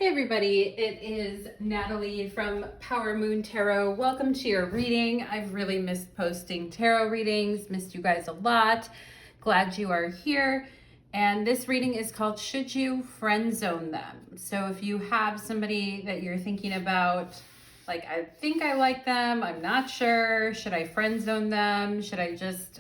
everybody, it is Natalie from Power Moon Tarot. Welcome to your reading. I've really missed posting tarot readings, missed you guys a lot. Glad you are here. And this reading is called Should You Friend Zone Them? So if you have somebody that you're thinking about, like, I think I like them, I'm not sure, should I friend zone them? Should I just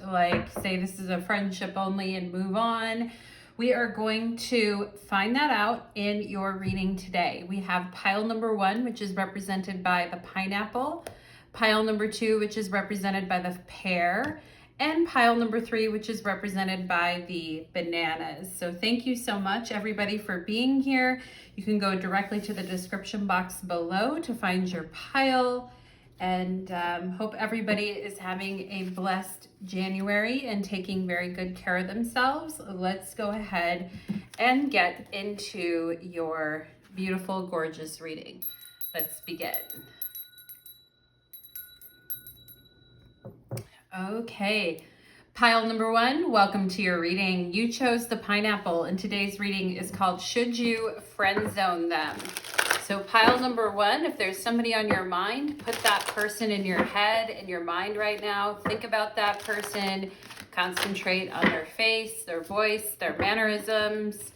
say this is a friendship only and move on? We are going to find that out in your reading today. We have pile number 1, which is represented by the pineapple, pile number 2, which is represented by the pear, and pile number 3, which is represented by the bananas. So thank you so much, everybody, for being here. You can go directly to the description box below to find your pile. And hope everybody is having a blessed January and taking very good care of themselves. Let's go ahead and get into your beautiful, gorgeous reading. Let's begin. Okay, pile number 1, welcome to your reading. You chose the pineapple, and today's reading is called Should You Friend Zone Them? So pile number 1, if there's somebody on your mind, put that person in your head, in your mind right now. Think about that person, concentrate on their face, their voice, their mannerisms,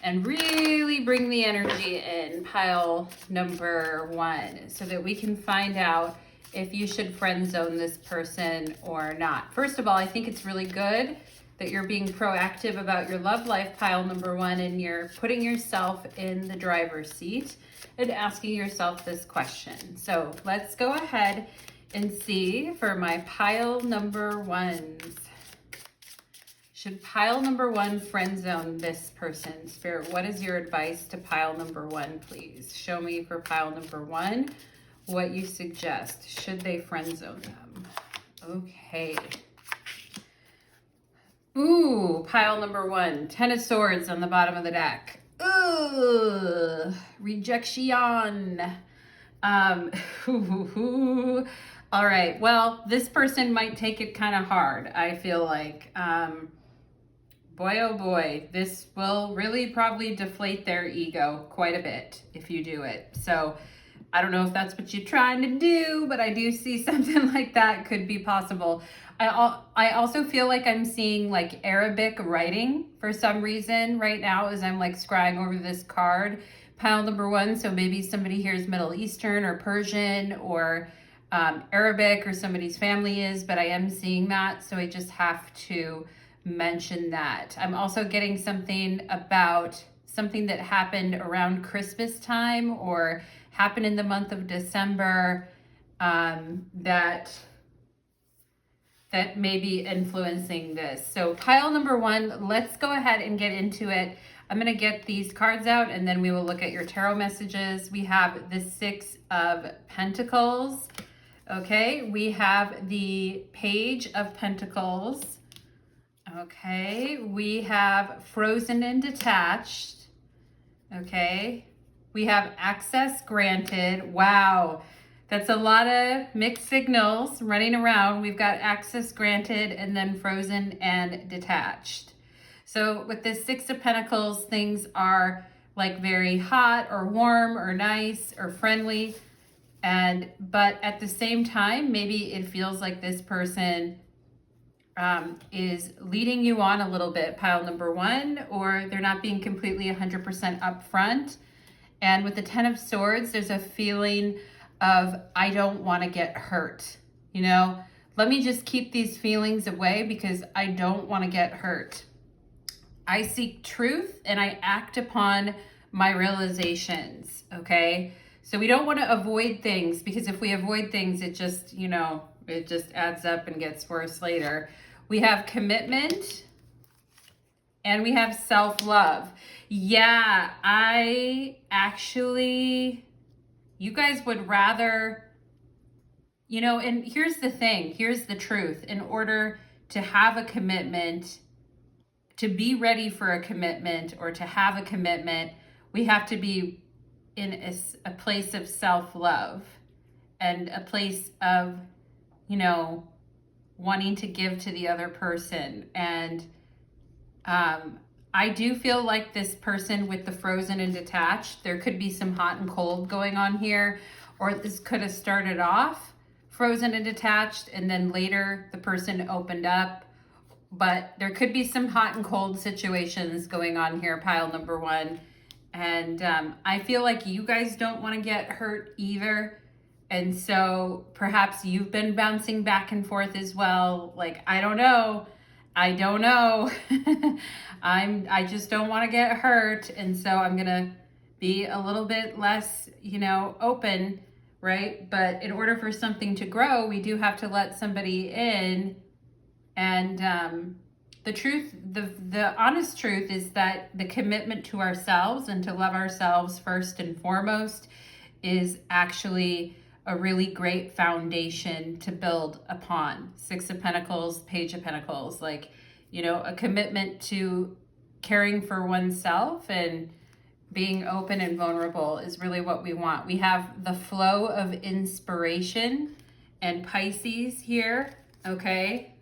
and really bring the energy in pile number 1 so that we can find out if you should friend zone this person or not. First of all, I think it's really good that you're being proactive about your love life, pile number 1, and you're putting yourself in the driver's seat and asking yourself this question. So let's go ahead and see for my pile number 1s. Should pile number 1 friend zone this person? Spirit, what is your advice to pile number 1, please? Show me for pile number 1 what you suggest. Should they friend zone them? Okay. Ooh, pile number 1, 10 of Swords on the bottom of the deck. Ugh, rejection. All right, well, this person might take it kind of hard, I feel like. Boy, oh boy, this will really probably deflate their ego quite a bit if you do it. So I don't know if that's what you're trying to do, but I do see something like that could be possible. I also feel like I'm seeing like Arabic writing for some reason right now as I'm like scrying over this card, pile number 1. So maybe somebody here is Middle Eastern or Persian or Arabic, or somebody's family is, but I am seeing that. So I just have to mention that. I'm also getting something about something that happened around Christmas time or happened in the month of December that may be influencing this. So pile number 1, let's go ahead and get into it. I'm going to get these cards out and then we will look at your tarot messages. We have the 6 of Pentacles. Okay, we have the Page of Pentacles. Okay, we have Frozen and Detached. Okay, we have Access Granted. Wow. That's a lot of mixed signals running around. We've got access granted and then frozen and detached. So with this 6 of Pentacles, things are like very hot or warm or nice or friendly. But at the same time, maybe it feels like this person is leading you on a little bit, pile number 1, or they're not being completely 100% upfront. And with the 10 of Swords, there's a feeling of, I don't want to get hurt. You know, let me just keep these feelings away because I don't want to get hurt. I seek truth and I act upon my realizations. Okay. So we don't want to avoid things, because if we avoid things, it just, it just adds up and gets worse later. We have commitment and we have self-love. Yeah, you guys would rather, and here's the thing, here's the truth. In order to have a commitment, to be ready for a commitment or to have a commitment, we have to be in a place of self-love and a place of, wanting to give to the other person. And I do feel like this person with the frozen and detached, there could be some hot and cold going on here, or this could have started off frozen and detached and then later the person opened up. But there could be some hot and cold situations going on here, pile number one. And I feel like you guys don't want to get hurt either. And so perhaps you've been bouncing back and forth as well. Like, I don't know. I don't know. I just don't want to get hurt. And so I'm going to be a little bit less, open, right? But in order for something to grow, we do have to let somebody in. And the honest truth is that the commitment to ourselves and to love ourselves first and foremost is actually a really great foundation to build upon. Six of Pentacles, Page of Pentacles, like, a commitment to caring for oneself and being open and vulnerable is really what we want. We have the flow of inspiration and Pisces here, okay?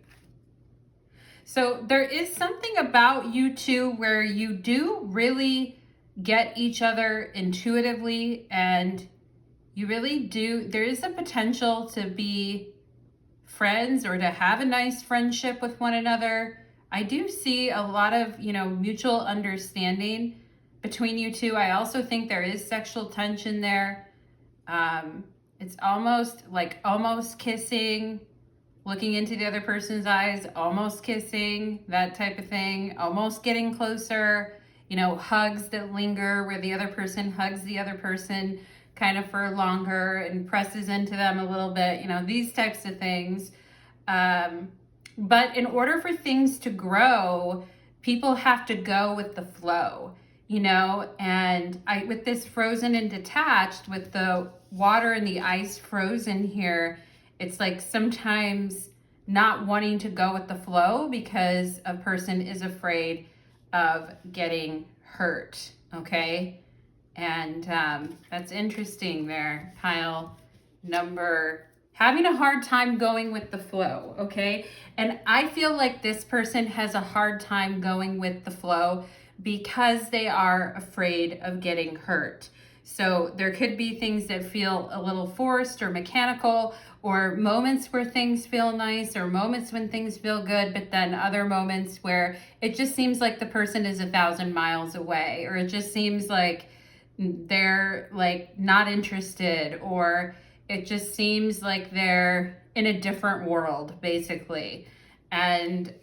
So there is something about you two where you do really get each other intuitively, and you really do. There is a potential to be friends or to have a nice friendship with one another. I do see a lot of, mutual understanding between you two. I also think there is sexual tension there. It's almost kissing, looking into the other person's eyes, almost kissing, that type of thing, almost getting closer, hugs that linger where the other person hugs the other person kind of for longer and presses into them a little bit, these types of things. But in order for things to grow, people have to go with the flow, and with this frozen and detached, with the water and the ice frozen here, it's like sometimes not wanting to go with the flow because a person is afraid of getting hurt, okay? And that's interesting there, pile number, having a hard time going with the flow, okay? And I feel like this person has a hard time going with the flow because they are afraid of getting hurt. So there could be things that feel a little forced or mechanical, or moments where things feel nice, or moments when things feel good, but then other moments where it just seems like the person is 1,000 miles away, or it just seems like they're like not interested, or it just seems like they're in a different world, basically. And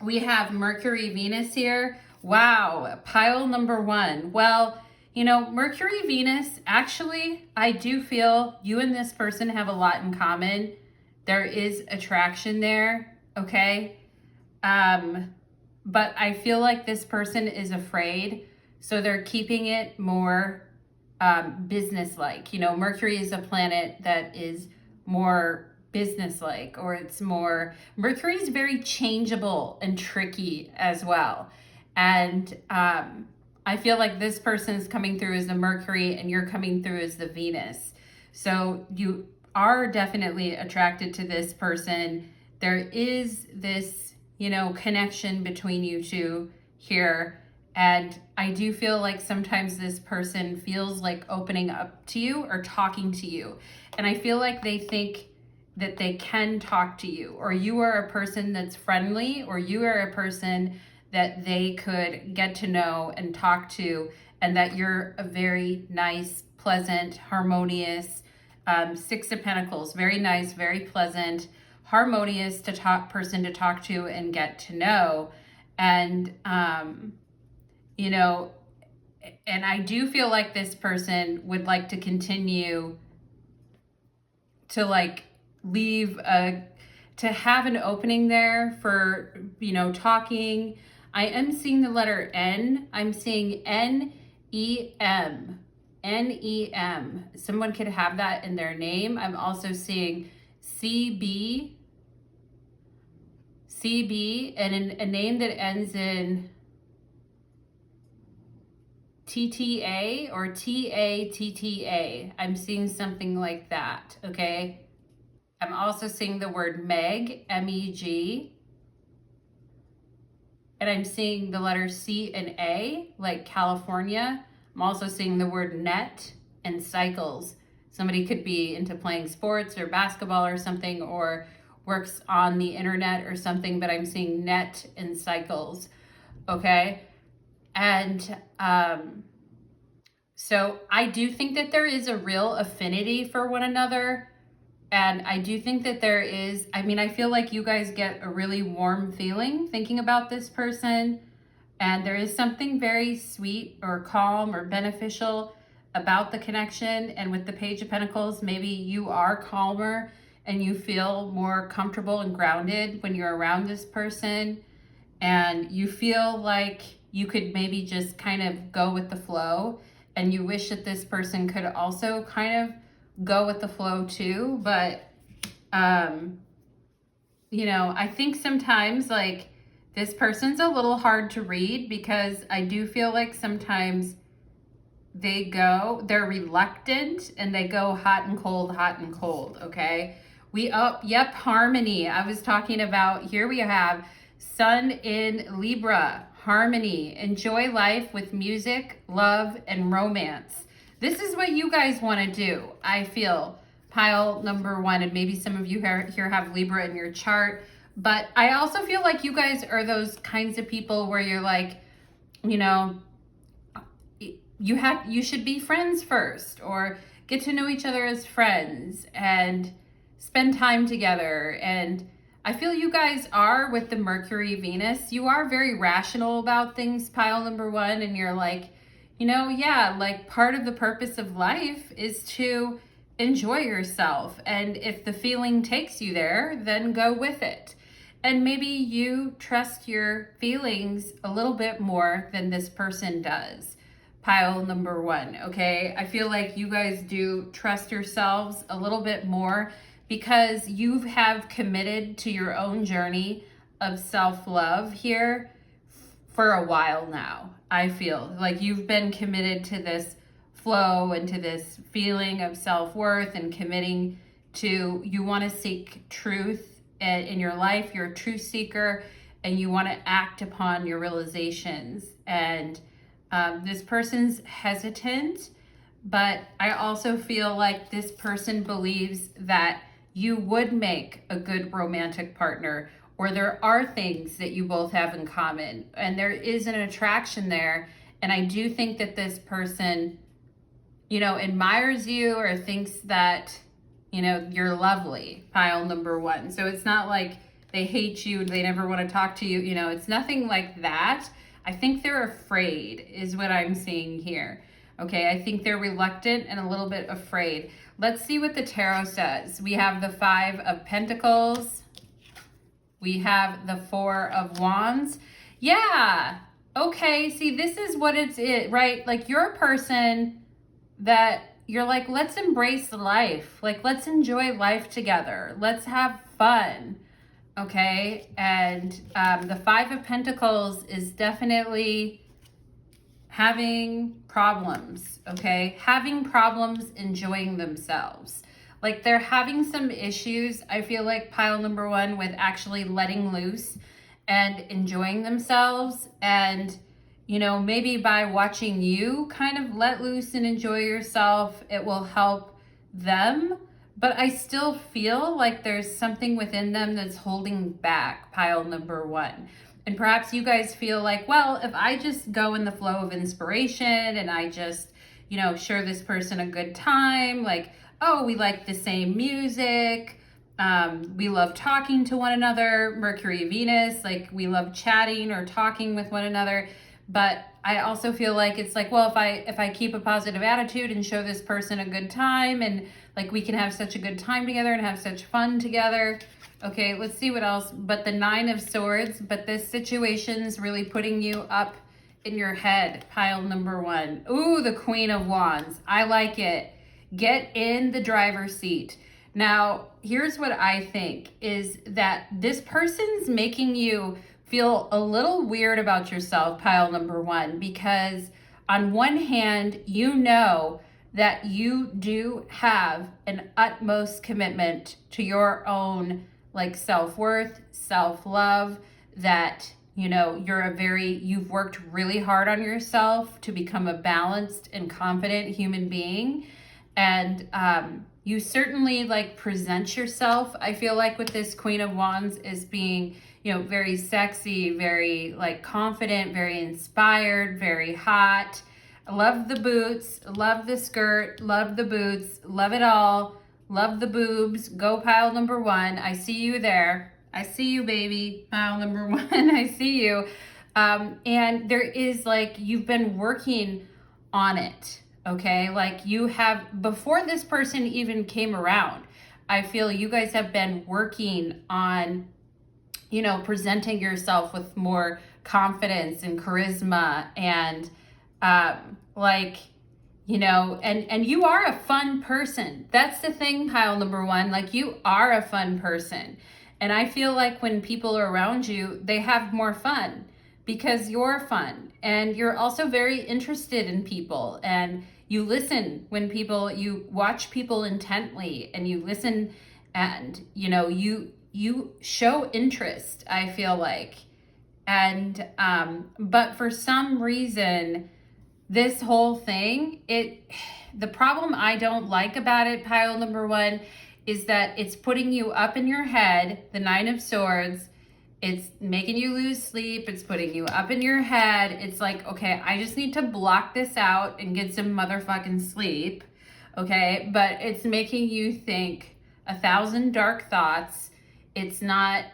we have Mercury, Venus here. Wow, pile number one. Well, Mercury, Venus, actually, I do feel you and this person have a lot in common. There is attraction there, okay? But I feel like this person is afraid, so they're keeping it more business-like. Mercury is a planet that is more business-like, or Mercury is very changeable and tricky as well. And I feel like this person is coming through as the Mercury and you're coming through as the Venus. So you are definitely attracted to this person. There is this, connection between you two here. And I do feel like sometimes this person feels like opening up to you or talking to you. And I feel like they think that they can talk to you, or you are a person that's friendly, or you are a person that they could get to know and talk to, and that you're a very nice, pleasant, harmonious, Six of Pentacles, very nice, very pleasant, harmonious person to talk to and get to know. And, and I do feel like this person would like to continue to to have an opening there for, talking. I am seeing the letter N. I'm seeing N-E-M. N-E-M. Someone could have that in their name. I'm also seeing C-B. C-B, and a name that ends in T-T-A or T-A-T-T-A. I'm seeing something like that, okay? I'm also seeing the word Meg, M-E-G. and I'm seeing the letters C and A, like California. I'm also seeing the word net and cycles. Somebody could be into playing sports or basketball or something, or works on the internet or something, but I'm seeing net and cycles, okay? And so I do think that there is a real affinity for one another. And I do think that there is, I mean, I feel like you guys get a really warm feeling thinking about this person. And there is something very sweet or calm or beneficial about the connection. And with the Page of Pentacles, maybe you are calmer and you feel more comfortable and grounded when you're around this person. And you feel like you could maybe just kind of go with the flow. And you wish that this person could also kind of go with the flow too. But, you know, I think sometimes like this person's a little hard to read, because I do feel like sometimes they're reluctant and they go hot and cold, okay? Yep, harmony. I was talking about, here we have Sun in Libra, harmony. Enjoy life with music, love, and romance. This is what you guys want to do, I feel, pile number one. And maybe some of you here have Libra in your chart. But I also feel like you guys are those kinds of people where you're like, you know, you should be friends first, or get to know each other as friends and spend time together. And I feel you guys are, with the Mercury Venus, you are very rational about things, pile number one. And you're like, you know, yeah, like part of the purpose of life is to enjoy yourself. And if the feeling takes you there, then go with it. And maybe you trust your feelings a little bit more than this person does, pile number one, okay? I feel like you guys do trust yourselves a little bit more, because you have committed to your own journey of self-love here for a while now. I feel like you've been committed to this flow and to this feeling of self-worth, and committing to, you want to seek truth in your life. You're a truth seeker, and you want to act upon your realizations. And this person's hesitant, but I also feel like this person believes that you would make a good romantic partner, or there are things that you both have in common, and there is an attraction there. And I do think that this person, you know, admires you or thinks that, you know, you're lovely, pile number one. So it's not like they hate you, they never want to talk to you, you know, it's nothing like that. I think they're afraid is what I'm seeing here. Okay, I think they're reluctant and a little bit afraid. Let's see what the tarot says. We have the 5 of Pentacles. We have the 4 of Wands. Yeah, okay, see, this is what it's, right? Like, you're a person that you're like, let's embrace life. Like, let's enjoy life together. Let's have fun, okay? And the 5 of Pentacles is definitely having problems, okay? Having problems enjoying themselves. Like, they're having some issues, I feel like, pile number one, with actually letting loose and enjoying themselves. And, you know, maybe by watching you kind of let loose and enjoy yourself, it will help them. But I still feel like there's something within them that's holding back, pile number one. And perhaps you guys feel like, well, if I just go in the flow of inspiration and I just, you know, show this person a good time, like, oh, we like the same music, we love talking to one another, Mercury, Venus, like we love chatting or talking with one another. But I also feel like it's like, well, if I keep a positive attitude and show this person a good time, and like we can have such a good time together and have such fun together. Okay, let's see what else. But the 9 of Swords, but this situation's really putting you up in your head, pile number one. Ooh, the Queen of Wands. I like it. Get in the driver's seat. Now, here's what I think is that this person's making you feel a little weird about yourself, pile number one, because on one hand, you know that you do have an utmost commitment to your own like self-worth, self-love, that you know, you've worked really hard on yourself to become a balanced and confident human being. And you certainly like present yourself, I feel like, with this Queen of Wands as being, you know, very sexy, very like confident, very inspired, very hot. Love the boots, love the skirt, love the boots, love it all, love the boobs. Go pile number one. I see you there. I see you, baby. Pile number one. I see you. And there is like, you've been working on it. Okay, like you have, before this person even came around, I feel you guys have been working on, you know, presenting yourself with more confidence and charisma and like, you know, and you are a fun person. That's the thing, pile number one, like you are a fun person. And I feel like when people are around you, they have more fun because you're fun, and you're also very interested in people, and you listen when people, you watch people intently, and you listen, and you know, you show interest, I feel like. And but for some reason, this whole thing, the problem I don't like about it, pile number one, is that it's putting you up in your head, the Nine of Swords. It's making you lose sleep. It's putting you up in your head. It's like, okay, I just need to block this out and get some motherfucking sleep. Okay. But it's making you think 1,000 dark thoughts. It's not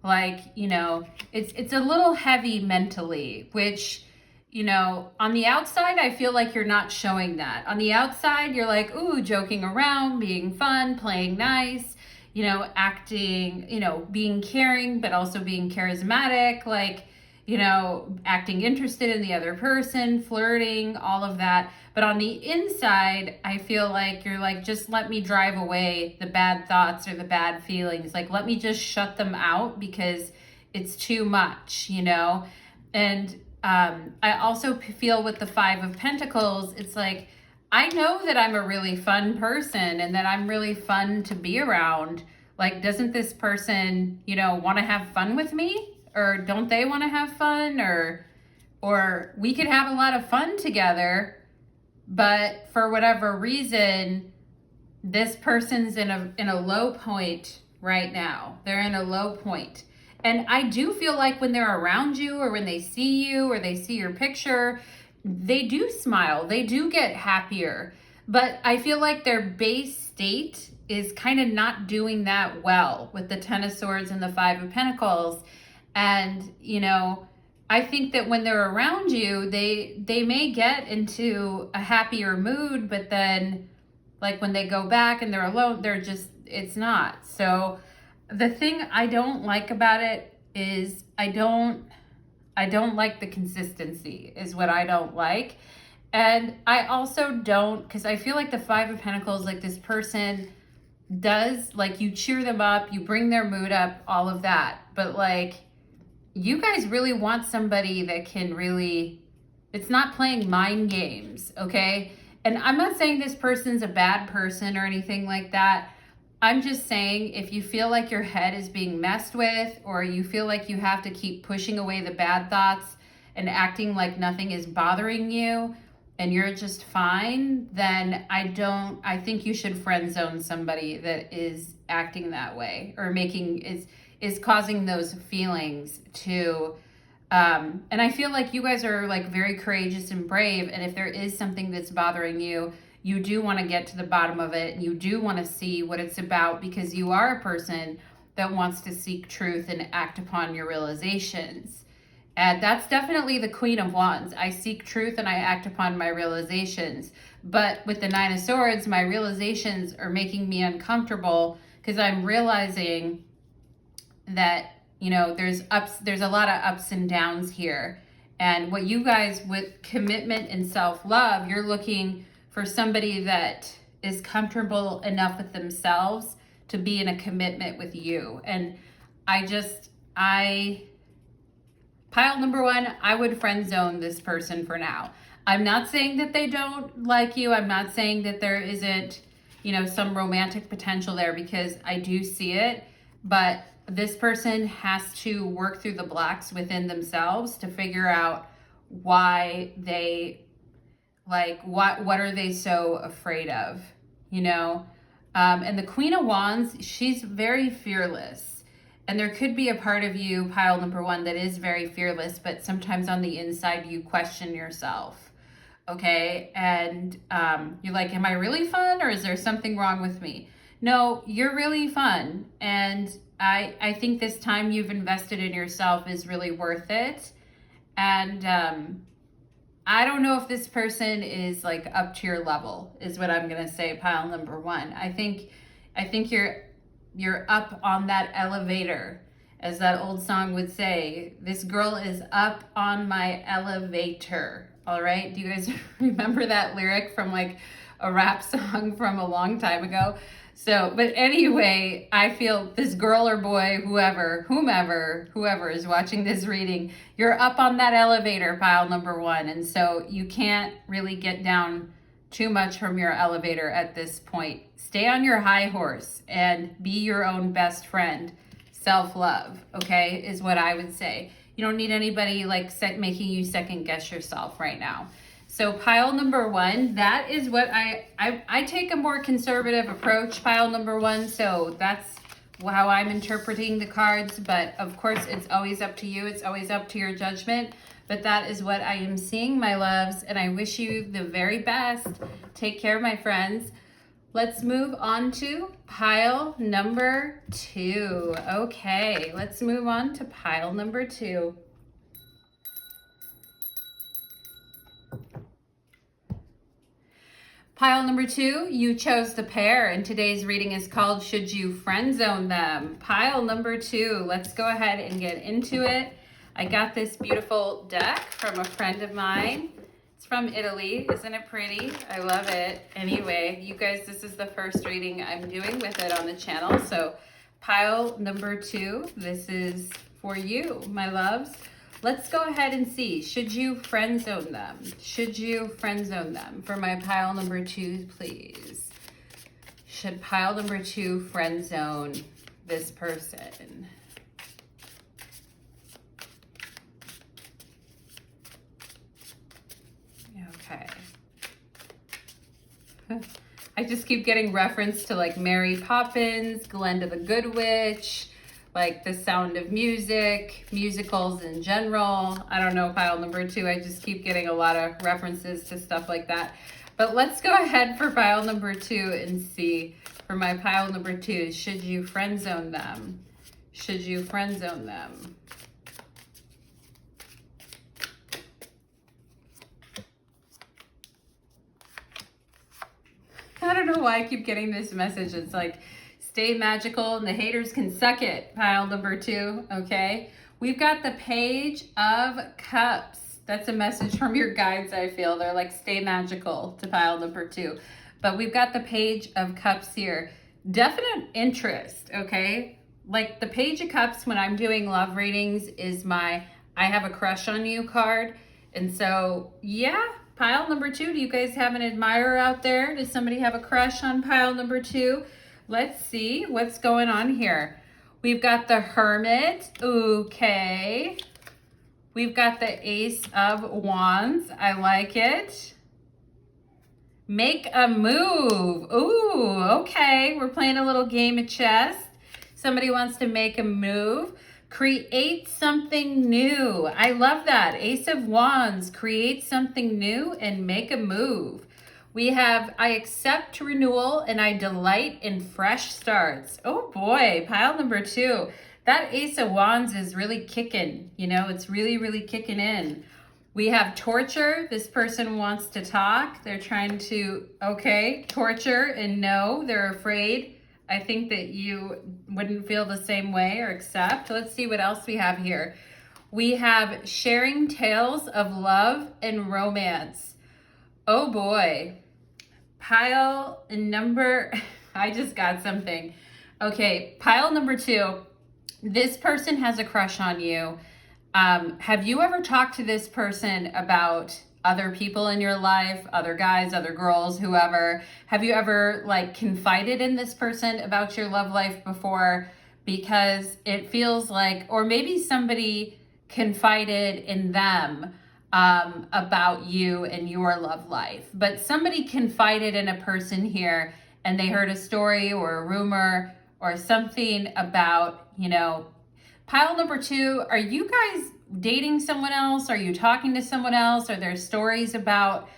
like, you know, it's a little heavy mentally, which, you know, on the outside, I feel like you're not showing that. On the outside, you're like, ooh, joking around, being fun, playing nice, you know, acting, you know, being caring, but also being charismatic, like, you know, acting interested in the other person, flirting, all of that. But on the inside, I feel like you're like, just let me drive away the bad thoughts or the bad feelings. Like, let me just shut them out because it's too much, you know? And I also feel with the Five of Pentacles, it's like, I know that I'm a really fun person and that I'm really fun to be around. Like, doesn't this person, you know, want to have fun with me? Or don't they want to have fun? Or we could have a lot of fun together, but for whatever reason, this person's in a low point right now. They're in a low point. And I do feel like when they're around you, or when they see you, or they see your picture, they do smile, they do get happier. But I feel like their base state is kind of not doing that well with the Ten of Swords and the Five of Pentacles. And, you know, I think that when they're around you, they may get into a happier mood, but then like when they go back and they're alone, it's not. So the thing I don't like about it is I don't like the consistency, is what I don't like. And I also don't, because I feel like the Five of Pentacles, like this person does, like you cheer them up, you bring their mood up, all of that. But like, you guys really want somebody that can really, it's not playing mind games, okay? And I'm not saying this person's a bad person or anything like that. I'm just saying, if you feel like your head is being messed with, or you feel like you have to keep pushing away the bad thoughts and acting like nothing is bothering you and you're just fine, then I think you should friend zone somebody that is acting that way, or is causing those feelings to, and I feel like you guys are like very courageous and brave. And if there is something that's bothering you, you do want to get to the bottom of it, and you do want to see what it's about, because you are a person that wants to seek truth and act upon your realizations. And that's definitely the Queen of Wands. I seek truth and I act upon my realizations. But with the Nine of Swords, my realizations are making me uncomfortable, because I'm realizing that, you know, there's a lot of ups and downs here. And what you guys, with commitment and self-love, you're looking for somebody that is comfortable enough with themselves to be in a commitment with you. And pile number one, I would friend zone this person for now. I'm not saying that they don't like you. I'm not saying that there isn't, you know, some romantic potential there, because I do see it. But this person has to work through the blocks within themselves to figure out why they, like, what are they so afraid of, you know? And the Queen of Wands, she's very fearless. And there could be a part of you, pile number one, that is very fearless, but sometimes on the inside you question yourself, okay? And you're like, am I really fun, or is there something wrong with me? No, you're really fun. And I think this time you've invested in yourself is really worth it. And I don't know if this person is like up to your level, is what I'm gonna say, pile number one. I think you're up on that elevator, as that old song would say. This girl is up on my elevator. All right. Do you guys remember that lyric from like a rap song from a long time ago? So, but anyway, I feel this girl or boy, whoever is watching this reading, you're up on that elevator, pile number one. And so you can't really get down too much from your elevator at this point. Stay on your high horse and be your own best friend. Self-love, okay, is what I would say. You don't need anybody like making you second guess yourself right now. So pile number one, that is what I take a more conservative approach, pile number one. So that's how I'm interpreting the cards. But of course, it's always up to you. It's always up to your judgment. But that is what I am seeing, my loves. And I wish you the very best. Take care, my friends. Let's move on to pile number two. Okay, let's move on to pile number two. Pile number two, you chose the pair, and today's reading is called Should You Friend Zone Them? Pile number two, let's go ahead and get into it. I got this beautiful deck from a friend of mine. It's from Italy. Isn't it pretty? I love it. Anyway, you guys, this is the first reading I'm doing with it on the channel. So pile number two, this is for you, my loves. Let's go ahead and see. Should you friend zone them? Should you friend zone them? For my pile number two, please. Should pile number two friend zone this person? Okay. I just keep getting reference to like Mary Poppins, Glenda the Good Witch, like The Sound of Music, musicals in general. I don't know, pile number two. I just keep getting a lot of references to stuff like that. But let's go ahead for pile number two and see. For my pile number two, should you friend zone them? Should you friend zone them? I don't know why I keep getting this message. It's like, stay magical and the haters can suck it, pile number two, okay? We've got the Page of Cups. That's a message from your guides, I feel. They're like, stay magical to pile number two. But we've got the Page of Cups here. Definite interest, okay? Like the Page of Cups when I'm doing love readings is my I have a crush on you card. And so, yeah, pile number two. Do you guys have an admirer out there? Does somebody have a crush on pile number two? Let's see what's going on here. We've got the Hermit. Okay. We've got the Ace of Wands. I like it. Make a move. Ooh, okay. We're playing a little game of chess. Somebody wants to make a move. Create something new. I love that. Ace of Wands. Create something new and make a move. We have, I accept renewal and I delight in fresh starts. Oh boy, pile number two. That Ace of Wands is really kicking, you know, it's really, really kicking in. We have torture. This person wants to talk. They're trying to, okay, torture and no, they're afraid. I think that you wouldn't feel the same way or accept. Let's see what else we have here. We have sharing tales of love and romance. Oh boy. Pile number, I just got something. Okay, pile number two. This person has a crush on you. Have you ever talked to this person about other people in your life, other guys, other girls, whoever? Have you ever like confided in this person about your love life before? because it feels like, or maybe somebody confided in them about you and your love life, but somebody confided in a person here and they heard a story or a rumor or something about, you know, pile number 2, are you guys dating someone else? Are you talking to someone else? Are there stories about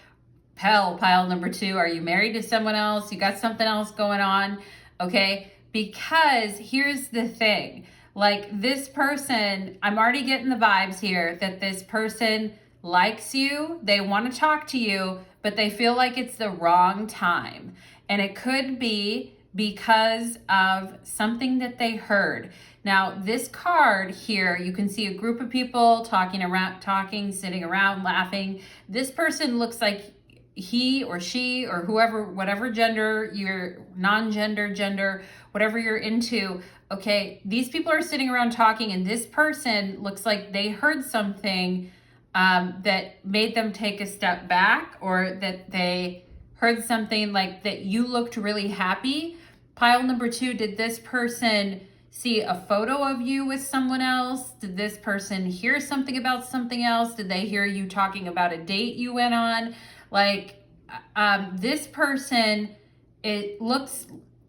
pile number 2? Are you married to someone else? You got something else going on? Okay, because here's the thing, like this person, I'm already getting the vibes here that this person likes you, they want to talk to you, but they feel like it's the wrong time. And it could be because of something that they heard. Now, this card here, you can see a group of people talking, sitting around, laughing. This person looks like he or she or whoever, whatever gender, your non-gender, gender, whatever you're into, okay, these people are sitting around talking, and this person looks like they heard something that made them take a step back, or that they heard something like that you looked really happy. Pile number 2, did this person see a photo of you with someone else? Did this person hear something about something else? Did they hear you talking about a date you went on? Like this person, it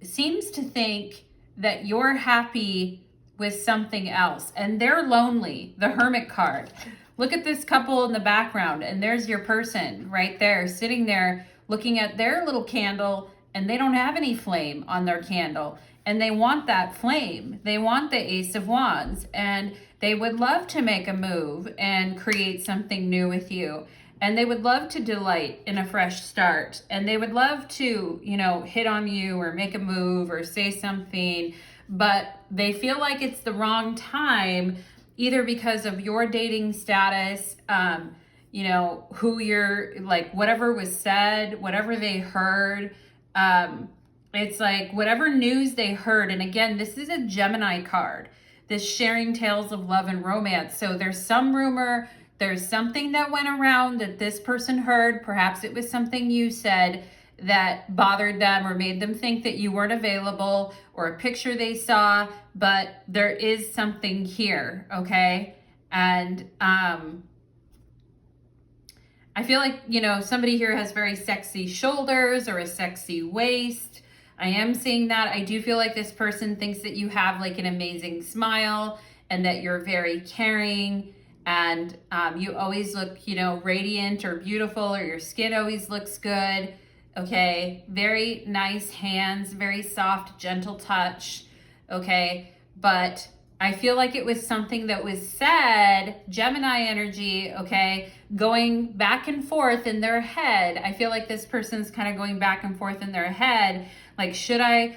seems to think that you're happy with something else and they're lonely. The Hermit card. Look at this couple in the background, and there's your person right there sitting there looking at their little candle, and they don't have any flame on their candle, and they want that flame. They want the Ace of Wands, and they would love to make a move and create something new with you. And they would love to delight in a fresh start. And they would love to, you know, hit on you or make a move or say something, but they feel like it's the wrong time, either because of your dating status, you know, who you're, like, whatever was said, whatever they heard. It's like whatever news they heard. And again, this is a Gemini card, this sharing tales of love and romance. So there's some rumor, there's something that went around that this person heard. Perhaps it was something you said that bothered them or made them think that you weren't available, or a picture they saw, but there is something here, okay? And I feel like, you know, somebody here has very sexy shoulders or a sexy waist. I am seeing that. I do feel like this person thinks that you have like an amazing smile and that you're very caring, and you always look, you know, radiant or beautiful, or your skin always looks good. Okay, very nice hands, very soft, gentle touch. Okay, but I feel like it was something that was said, Gemini energy, okay, going back and forth in their head. I feel like this person's kind of going back and forth in their head. Like, should I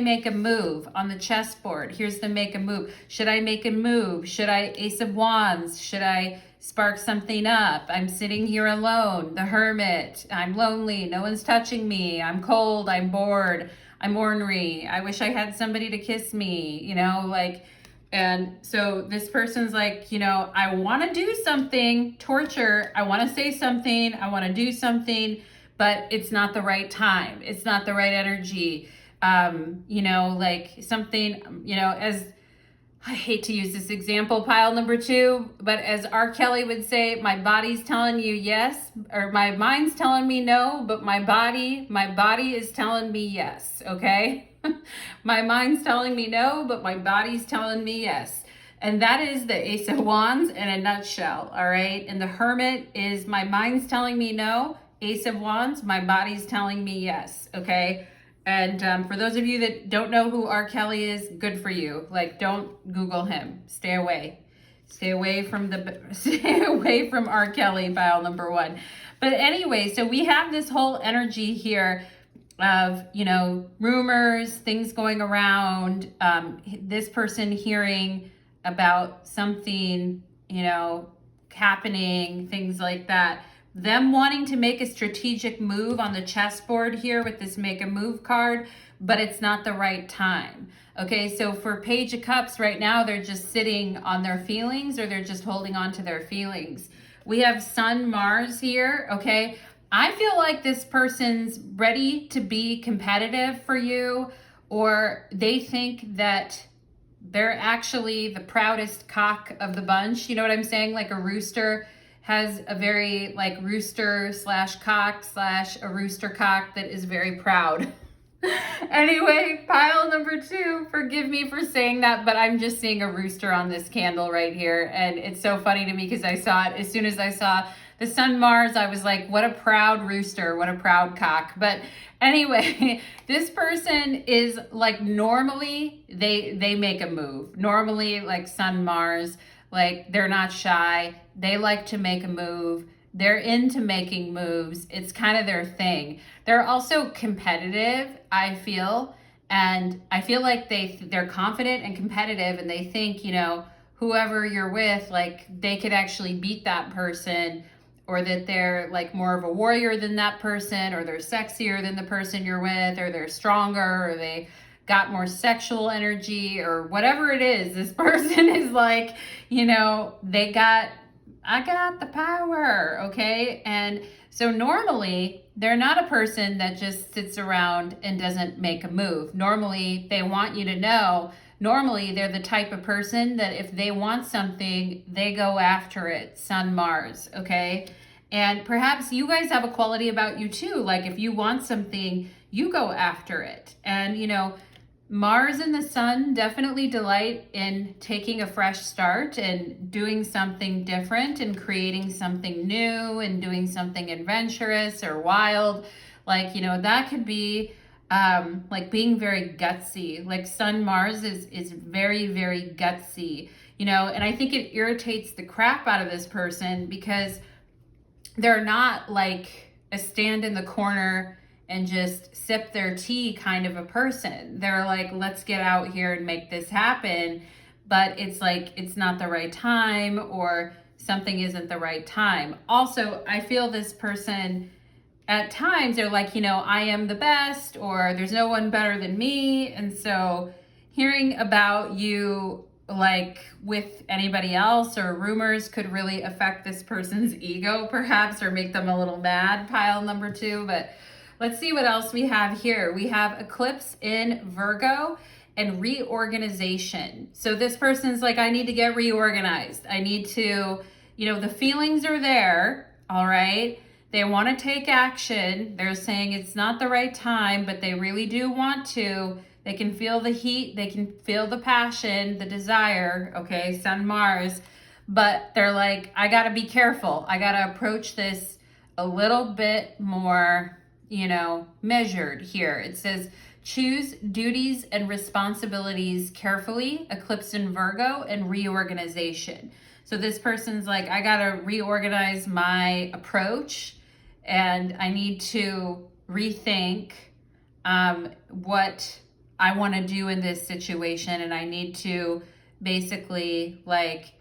make a move on the chessboard? Here's the make a move. Should I make a move? Should I, Ace of Wands? Should I spark something up? I'm sitting here alone, the Hermit. I'm lonely. No one's touching me. I'm cold. I'm bored. I'm ornery. I wish I had somebody to kiss me, you know, like, and so this person's like, you know, I want to do something, torture. I want to say something. I want to do something, but it's not the right time. It's not the right energy. You know, like something, you know, as I hate to use this example, pile number 2, but as R. Kelly would say, my body's telling you yes, or my mind's telling me no, but my body is telling me yes, okay? My mind's telling me no, but my body's telling me yes. And that is the Ace of Wands in a nutshell, all right? And the Hermit is my mind's telling me no, Ace of Wands, my body's telling me yes, okay? And for those of you that don't know who R. Kelly is, good for you. Like, don't Google him. Stay away. Stay away from R. Kelly, pile number 1. But anyway, so we have this whole energy here of, you know, rumors, things going around, this person hearing about something, you know, happening, things like that. Them wanting to make a strategic move on the chessboard here with this make a move card, but it's not the right time. Okay, so for Page of Cups right now, they're just sitting on their feelings, or they're just holding on to their feelings. We have Sun, Mars here, okay? I feel like this person's ready to be competitive for you, or they think that they're actually the proudest cock of the bunch. You know what I'm saying? Like a rooster has a very like rooster slash cock slash a rooster cock that is very proud. Anyway, pile number 2, forgive me for saying that, but I'm just seeing a rooster on this candle right here. And it's so funny to me because I saw it as soon as I saw the Sun Mars. I was like, what a proud rooster, what a proud cock. But anyway, this person is like, normally they make a move. Normally, like Sun Mars, like they're not shy. They like to make a move. They're into making moves. It's kind of their thing. They're also competitive, I feel. And I feel like they're confident and competitive, and they think, you know, whoever you're with, like they could actually beat that person, or that they're like more of a warrior than that person, or they're sexier than the person you're with, or they're stronger, or they got more sexual energy, or whatever it is. This person is like, you know, I got the power, okay? And so normally, they're not a person that just sits around and doesn't make a move. Normally, they want you to know, normally they're the type of person that if they want something, they go after it. Sun, Mars, okay? And perhaps you guys have a quality about you too. Like if you want something, you go after it. And, you know, Mars and the Sun definitely delight in taking a fresh start and doing something different and creating something new and doing something adventurous or wild. Like, you know, that could be like being very gutsy. Like Sun Mars is very, very gutsy, you know, and I think it irritates the crap out of this person because they're not like a stand in the corner and just sip their tea kind of a person. They're like, let's get out here and make this happen. But it's like, it's not the right time, or something isn't the right time. Also, I feel this person at times they're like, you know, I am the best, or there's no one better than me. And so hearing about you like with anybody else or rumors could really affect this person's ego perhaps, or make them a little mad. Pile number 2. But let's see what else we have here. We have eclipse in Virgo and reorganization. So this person's like, I need to get reorganized. I need to, you know, the feelings are there, all right? They want to take action. They're saying it's not the right time, but they really do want to. They can feel the heat. They can feel the passion, the desire, okay, Sun, Mars. But they're like, I got to be careful. I got to approach this a little bit more, you know, measured here. It says, choose duties and responsibilities carefully, eclipse in Virgo, and reorganization. So this person's like, I got to reorganize my approach, and I need to rethink what I want to do in this situation. And I need to basically like,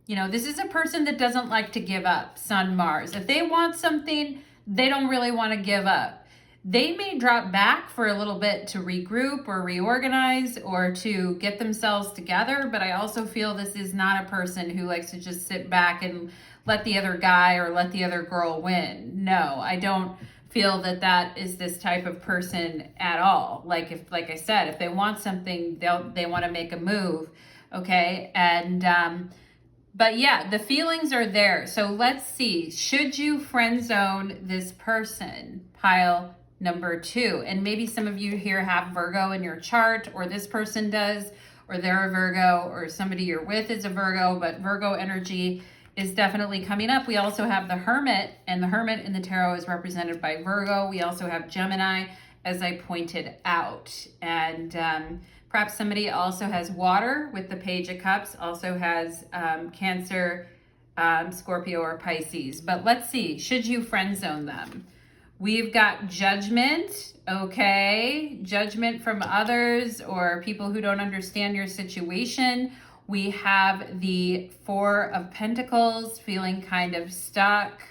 you know, this is a person that doesn't like to give up, Sun, Mars. If they want something, they don't really want to give up. They may drop back for a little bit to regroup or reorganize or to get themselves together, but I also feel this is not a person who likes to just sit back and let the other guy or let the other girl win. No, I don't feel that that is this type of person at all. Like if, like I said, if they want something, they want to make a move, okay? And but yeah, the feelings are there. So let's see, should you friend zone this person? Pile number 2. And maybe some of you here have Virgo in your chart, or this person does, or they're a Virgo, or somebody you're with is a Virgo, but Virgo energy is definitely coming up. We also have the Hermit, and the Hermit in the tarot is represented by Virgo. We also have Gemini, as I pointed out. And perhaps somebody also has water with the Page of Cups, also has Cancer, Scorpio, or Pisces. But let's see, should you friend zone them? We've got judgment, okay? Judgment from others or people who don't understand your situation. We have the 4 of Pentacles, feeling kind of stuck,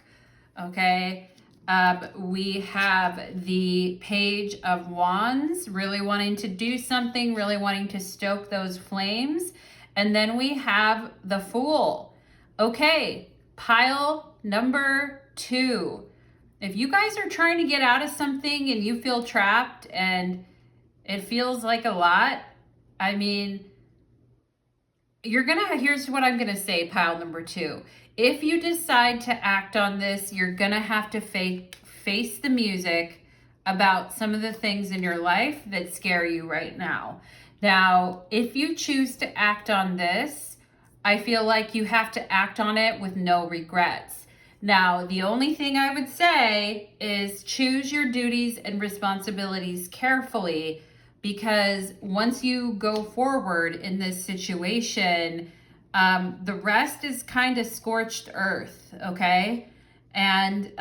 okay? We have the Page of Wands, really wanting to do something, really wanting to stoke those flames. And then we have the Fool. Okay, pile number 2. If you guys are trying to get out of something and you feel trapped and it feels like a lot, I mean, here's what I'm gonna say, pile number 2. If you decide to act on this, you're gonna have to face the music about some of the things in your life that scare you right now. Now, if you choose to act on this, I feel like you have to act on it with no regrets. Now, the only thing I would say is choose your duties and responsibilities carefully, because once you go forward in this situation, the rest is kind of scorched earth, okay? And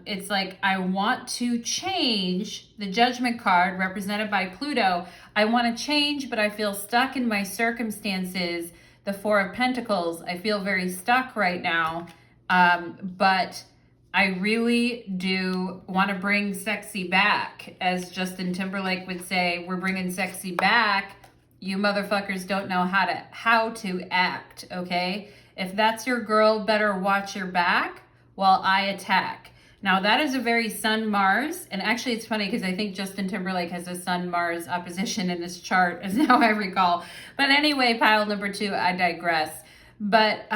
it's like, I want to change. The Judgment card represented by Pluto. I want to change, but I feel stuck in my circumstances. The Four of Pentacles, I feel very stuck right now. But I really do want to bring sexy back. As Justin Timberlake would say, we're bringing sexy back. You motherfuckers don't know how to act, okay? If that's your girl, better watch your back while I attack. Now, that is a very Sun-Mars, and actually it's funny because I think Justin Timberlake has a Sun-Mars opposition in his chart, as now I recall. But anyway, pile number 2, I digress. But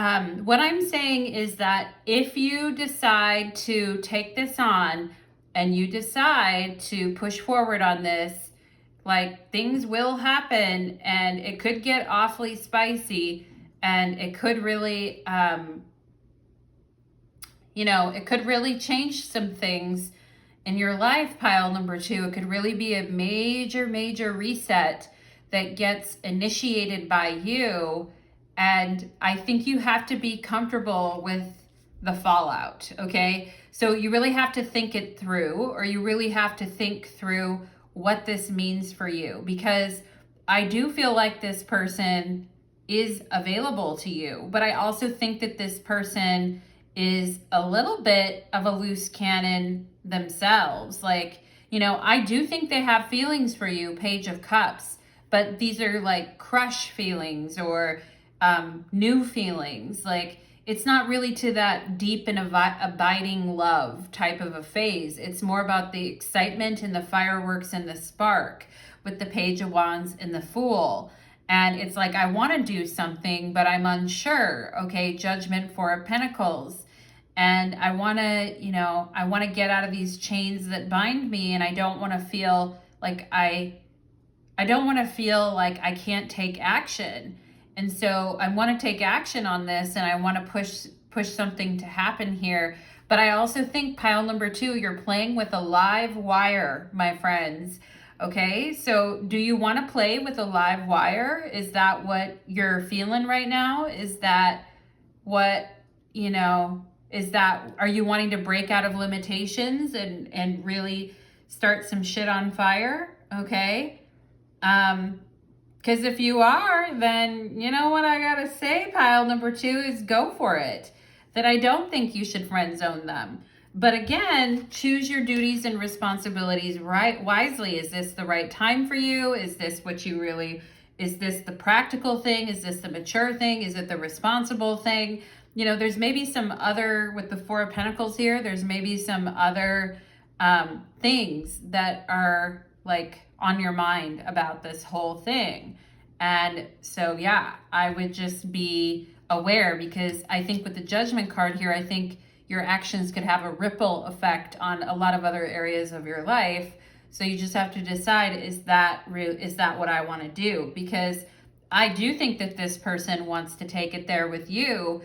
what I'm saying is that if you decide to take this on and you decide to push forward on this, like, things will happen, and it could get awfully spicy, and it could really, it could really change some things in your life, pile number 2. It could really be a major, major reset that gets initiated by you. And I think you have to be comfortable with the fallout, okay? So you really have to think it through, or you really have to think through what this means for you, because I do feel like this person is available to you, but I also think that this person is a little bit of a loose cannon themselves. Like, I do think they have feelings for you, Page of Cups, but these are like crush feelings or new feelings. Like, it's not really to that deep and abiding love type of a phase. It's more about the excitement and the fireworks and the spark with the Page of Wands and the Fool. And it's like, I want to do something, but I'm unsure. Okay, Judgment, Four of Pentacles. And I want to get out of these chains that bind me. And I don't want to feel like I can't take action. And so I want to take action on this, and I want to push something to happen here. But I also think, pile number 2, you're playing with a live wire, my friends. Okay, so do you want to play with a live wire? Is that what you're feeling right now? Is that what, are you wanting to break out of limitations and really start some shit on fire? Okay. Because if you are, then you know what I gotta say, pile number 2, is go for it. That I don't think you should friend zone them. But again, choose your duties and responsibilities wisely. Is this the right time for you? Is this the practical thing? Is this the mature thing? Is it the responsible thing? There's maybe some other, with the Four of Pentacles here, there's maybe some other things that are like on your mind about this whole thing. And so, yeah, I would just be aware, because I think with the Judgment card here, I think your actions could have a ripple effect on a lot of other areas of your life. So you just have to decide, is that what I want to do? Because I do think that this person wants to take it there with you,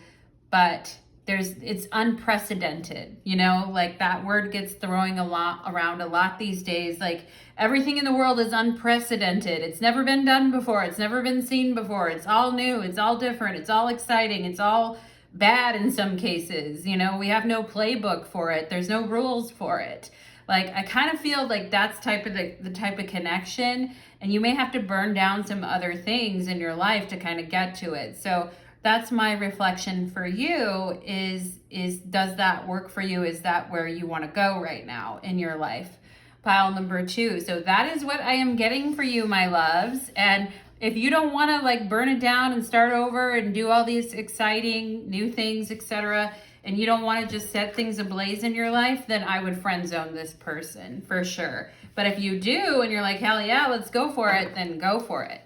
but it's unprecedented, like that word gets throwing around a lot these days. Like, everything in the world is unprecedented. It's never been done before. It's never been seen before. It's all new. It's all different. It's all exciting. It's all bad in some cases. We have no playbook for it. There's no rules for it. Like, I kind of feel like that's the type of connection, and you may have to burn down some other things in your life to kind of get to it. So that's my reflection for you is does that work for you? Is that where you want to go right now in your life? Pile number 2. So that is what I am getting for you, my loves. And if you don't want to like burn it down and start over and do all these exciting new things, etc., and you don't want to just set things ablaze in your life, then I would friend zone this person for sure. But if you do and you're like, hell yeah, let's go for it, then go for it.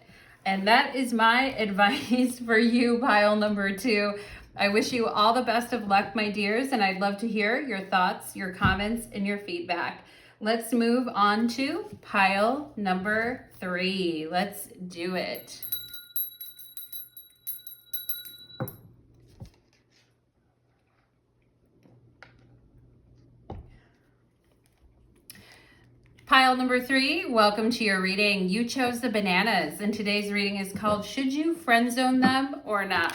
And that is my advice for you, pile number 2. I wish you all the best of luck, my dears, and I'd love to hear your thoughts, your comments, and your feedback. Let's move on to pile number 3. Let's do it. Pile number 3, welcome to your reading. You chose the bananas, and today's reading is called Should You Friend Zone Them or Not?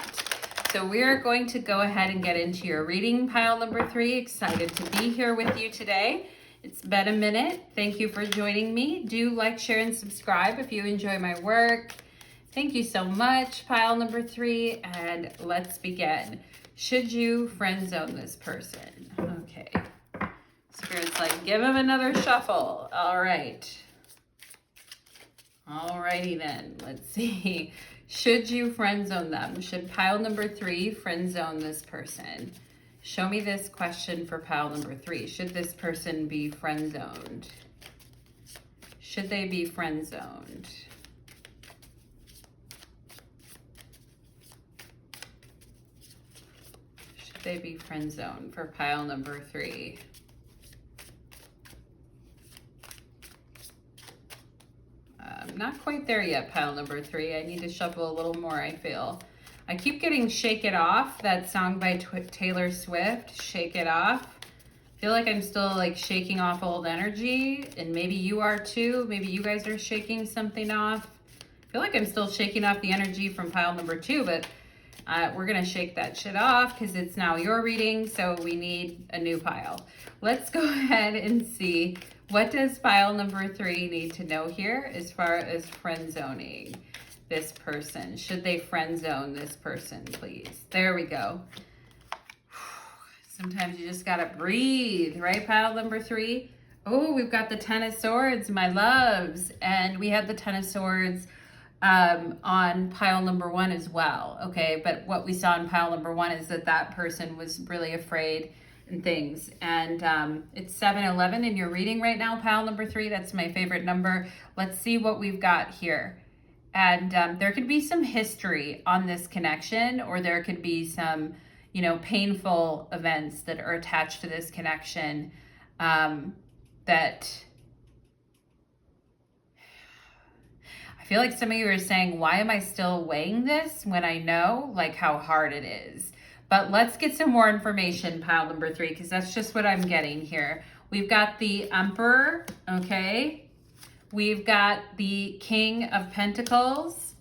So we're going to go ahead and get into your reading, pile number 3. Excited to be here with you today. It's been a minute. Thank you for joining me. Do like, share, and subscribe if you enjoy my work. Thank you so much, pile number 3, and let's begin. Should you friend zone this person? Okay. Spirit's like, give him another shuffle. All right. Alrighty then. Let's see. Should you friend zone them? Should pile number 3 friend zone this person? Show me this question for pile number 3. Should this person be friend zoned? Should they be friend zoned? Should they be friend zoned for pile number 3? Not quite there yet, pile number 3. I need to shuffle a little more, I feel. I keep getting Shake It Off, that song by Taylor Swift, Shake It Off. I feel like I'm still like shaking off old energy, and maybe you are too. Maybe you guys are shaking something off. I feel like I'm still shaking off the energy from pile number 2, but we're gonna shake that shit off because it's now your reading, so we need a new pile. Let's go ahead and see, what does pile number 3 need to know here as far as friend zoning this person? Should they friend zone this person, please? There we go. Sometimes you just gotta breathe, right, pile number 3? Oh, we've got the Ten of Swords, my loves, and we had the Ten of Swords on pile number 1 as well. Okay, but what we saw in pile number 1 is that person was really afraid and things, and it's 7-11 in your reading right now, pile number 3. That's my favorite number. Let's see what we've got here. And there could be some history on this connection, or there could be some, you know, painful events that are attached to this connection that I feel like some of you are saying, why am I still weighing this when I know like how hard it is? But let's get some more information, pile number 3, because that's just what I'm getting here. We've got the Emperor, okay? We've got the King of Pentacles.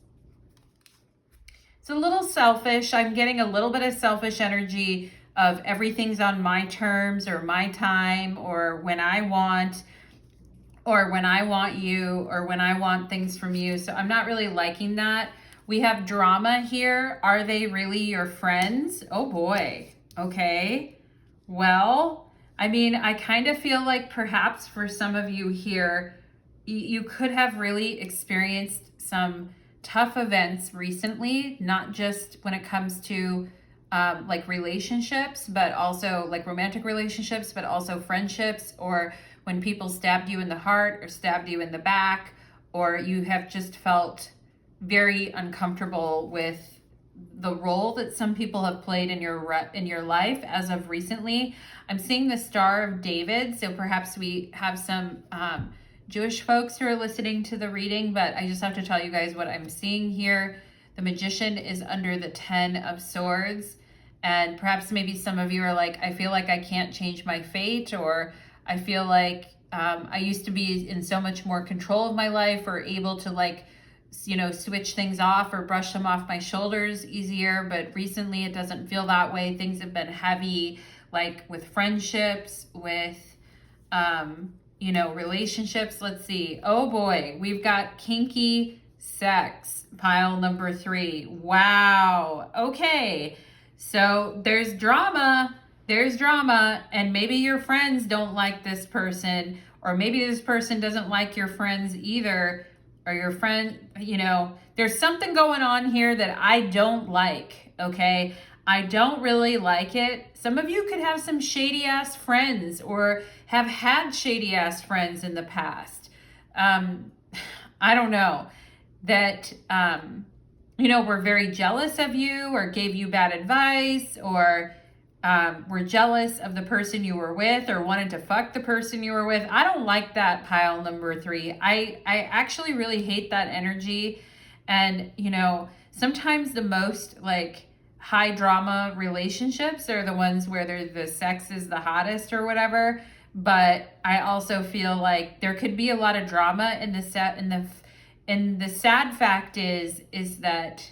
It's a little selfish. I'm getting a little bit of selfish energy of everything's on my terms or my time or when I want, or when I want you, or when I want things from you. So I'm not really liking that. We have drama here. Are they really your friends? Oh boy. Okay. Well, I mean, I kind of feel like perhaps for some of you here, you could have really experienced some tough events recently, not just when it comes to like relationships, but also like romantic relationships, but also friendships, or when people stabbed you in the heart or stabbed you in the back, or you have just felt very uncomfortable with the role that some people have played in your life as of recently. I'm seeing the Star of David, so perhaps we have some Jewish folks who are listening to the reading, but I just have to tell you guys what I'm seeing here. The Magician is under the 10 of Swords, and perhaps maybe some of you are like, I feel like I can't change my fate, or I feel like I used to be in so much more control of my life, or able to like, you know, switch things off or brush them off my shoulders easier, but recently it doesn't feel that way. Things have been heavy, like with friendships, with you know, relationships. Let's see. Oh boy, we've got kinky sex, pile number 3. Wow. Okay. So there's drama, and maybe your friends don't like this person, or maybe this person doesn't like your friends either, or your friend, you know, there's something going on here that I don't like, okay? I don't really like it. Some of you could have some shady ass friends, or have had shady ass friends in the past. I don't know. that, were very jealous of you or gave you bad advice, or were jealous of the person you were with or wanted to fuck the person you were with. I don't like that, pile number 3. I actually really hate that energy. And, sometimes the most like high drama relationships are the ones where the sex is the hottest or whatever. But I also feel like there could be a lot of drama in the set, and the sad fact is that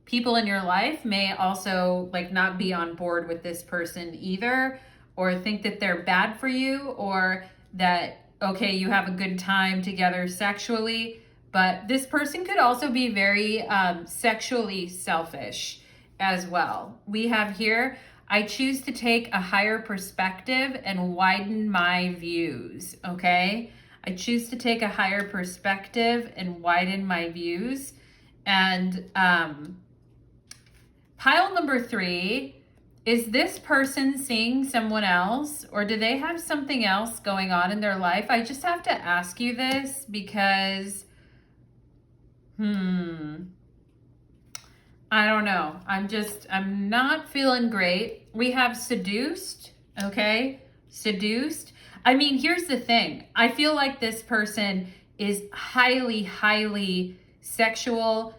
people in your life may also like not be on board with this person either, or think that they're bad for you, or that, okay, you have a good time together sexually, but this person could also be very sexually selfish as well. We have here, I choose to take a higher perspective and widen my views, okay? I choose to take a higher perspective and widen my views. And pile number 3, is this person seeing someone else, or do they have something else going on in their life? I just have to ask you this because, I don't know. I'm not feeling great. We have seduced, okay? Seduced. I mean, here's the thing. I feel like this person is highly, highly sexual,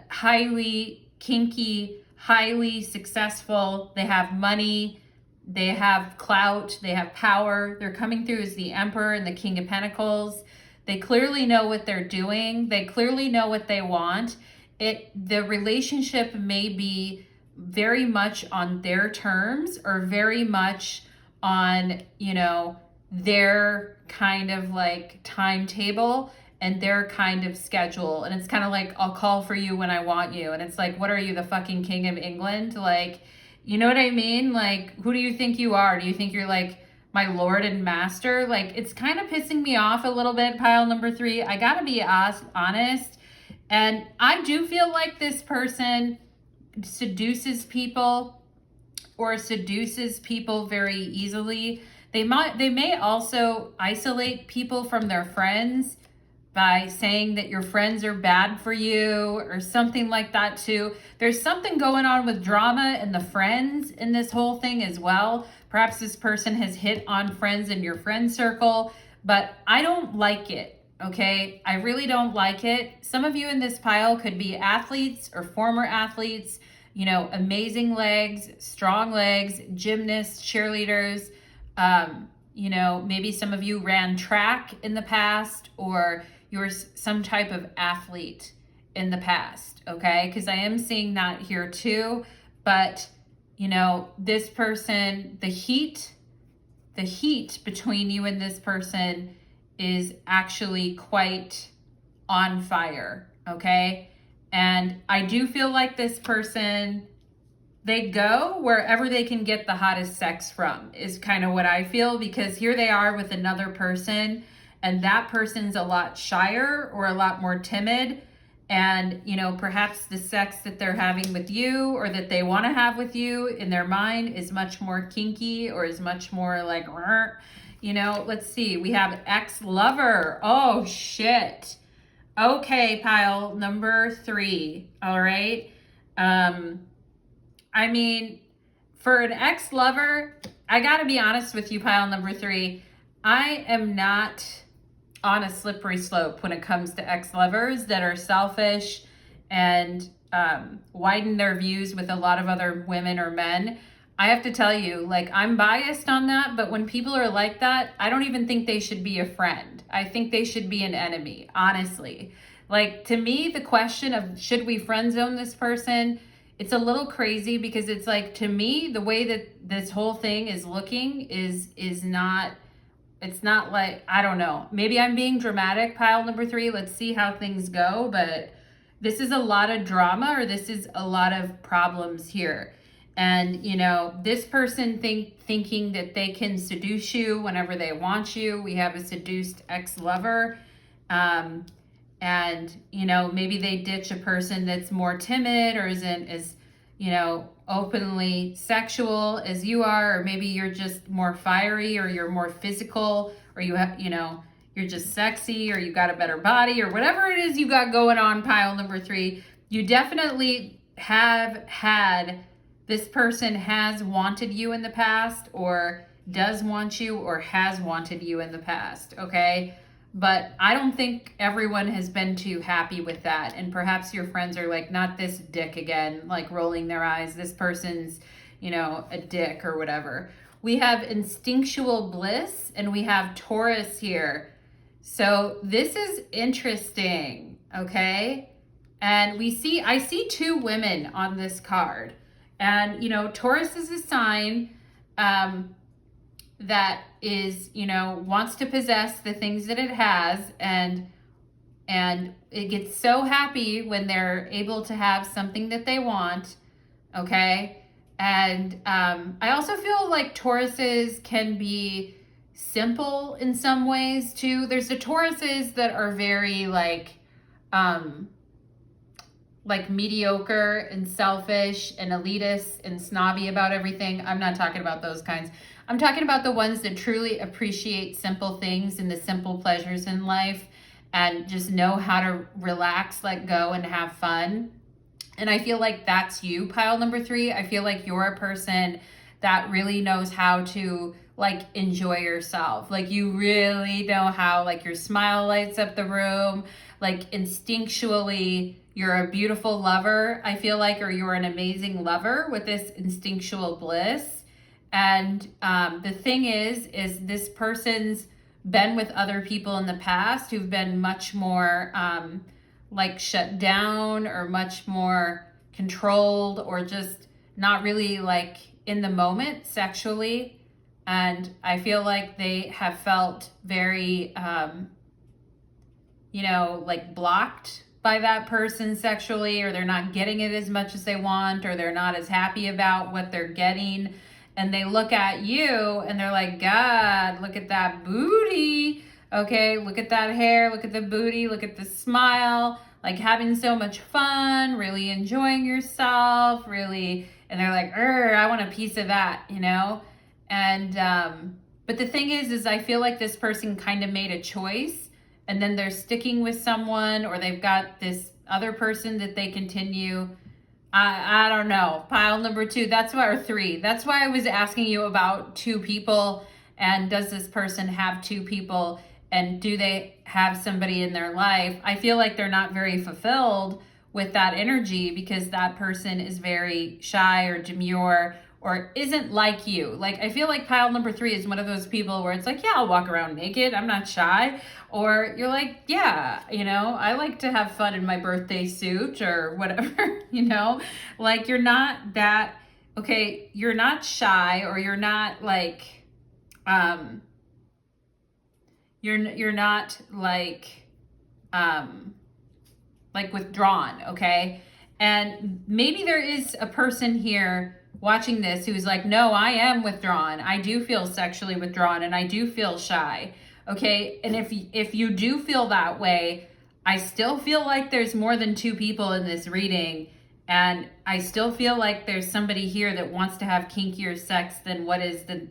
highly kinky, highly successful. They have money, they have clout, they have power. They're coming through as the Emperor and the King of Pentacles. They clearly know what they're doing. They clearly know what they want. The relationship may be very much on their terms, or very much on, their kind of like timetable and their kind of schedule. And it's kind of like, I'll call for you when I want you. And it's like, what are you, the fucking King of England? Like, you know what I mean? Like, who do you think you are? Do you think you're like my Lord and Master? Like, it's kind of pissing me off a little bit, pile number 3. I gotta be honest. And I do feel like this person seduces people, or seduces people very easily. They may also isolate people from their friends by saying that your friends are bad for you, or something like that too. There's something going on with drama and the friends in this whole thing as well. Perhaps this person has hit on friends in your friend circle, but I don't like it. Okay, I really don't like it. Some of you in this pile could be athletes or former athletes, amazing legs, strong legs, gymnasts, cheerleaders. Maybe some of you ran track in the past, or you're some type of athlete in the past, okay? Because I am seeing that here too. But, this person, the heat between you and this person is actually quite on fire, okay? And I do feel like this person, they go wherever they can get the hottest sex from, is kind of what I feel, because here they are with another person, and that person's a lot shyer or a lot more timid. And, perhaps the sex that they're having with you, or that they want to have with you in their mind, is much more kinky, or is much more like, let's see. We have ex-lover. Oh, shit. Okay, pile number 3. All right. I mean, for an ex-lover, I got to be honest with you, pile number 3. I am not on a slippery slope when it comes to ex-lovers that are selfish and widen their views with a lot of other women or men. I have to tell you, like, I'm biased on that, but when people are like that, I don't even think they should be a friend. I think they should be an enemy, honestly. Like, to me, the question of should we friend zone this person, it's a little crazy, because it's like, to me, the way that this whole thing is looking is not, it's not like, I don't know. Maybe I'm being dramatic, pile number 3. Let's see how things go. But this is a lot of drama, or this is a lot of problems here. And, this person thinking that they can seduce you whenever they want you. We have a seduced ex-lover. And, maybe they ditch a person that's more timid, or isn't as, openly sexual as you are, or maybe you're just more fiery, or you're more physical, or you have, you're just sexy, or you got a better body, or whatever it is you got going on, pile number 3, you definitely have had, this person has wanted you in the past, or does want you, or has wanted you in the past, okay? But I don't think everyone has been too happy with that. And perhaps your friends are like, not this dick again, like rolling their eyes. This person's, you know, a dick or whatever. We have instinctual bliss, and we have Taurus here. So this is interesting, okay? And I see 2 women on this card. And, you know, Taurus is a sign that is, you know, wants to possess the things that it has, and it gets so happy when they're able to have something that they want, okay? And I also feel like Tauruses can be simple in some ways too. There's the Tauruses that are very like mediocre and selfish and elitist and snobby about everything. I'm not talking about those kinds. I'm talking about the ones that truly appreciate simple things and the simple pleasures in life, and just know how to relax, let go, and have fun. And I feel like that's you, pile number 3. I feel like you're a person that really knows how to like enjoy yourself. Like you really know how, like your smile lights up the room, like instinctually you're a beautiful lover, I feel like, or you're an amazing lover with this instinctual bliss. And the thing is this person's been with other people in the past who've been much more like shut down, or much more controlled, or just not really like in the moment sexually. And I feel like they have felt very, you know, like blocked by that person sexually, or they're not getting it as much as they want, or they're not as happy about what they're getting. And they look at you and they're like, God, look at that booty. Okay, look at that hair, look at the booty, look at the smile, like having so much fun, really enjoying yourself, really. And they're like, I want a piece of that, you know? And, but the thing is I feel like this person kind of made a choice, and then they're sticking with someone, or they've got this other person that they continue. I don't know. Pile number 2, that's why, or 3. That's why I was asking you about 2 people, and does this person have 2 people, and do they have somebody in their life? I feel like they're not very fulfilled with that energy, because that person is very shy or demure, or isn't like you. Like, I feel like pile number 3 is one of those people where it's like, yeah, I'll walk around naked, I'm not shy. Or you're like, yeah, you know, I like to have fun in my birthday suit or whatever, you know? Like, you're not that, okay, you're not shy, or you're not like, you're not like withdrawn, okay? And maybe there is a person here watching this who's like, no, I am withdrawn. I do feel sexually withdrawn, and I do feel shy, okay? And if you do feel that way, I still feel like there's more than 2 people in this reading, and I still feel like there's somebody here that wants to have kinkier sex than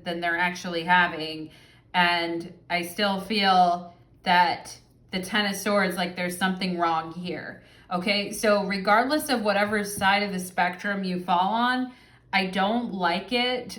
than they're actually having. And I still feel that the 10 of Swords, like there's something wrong here. Okay, so regardless of whatever side of the spectrum you fall on, I don't like it,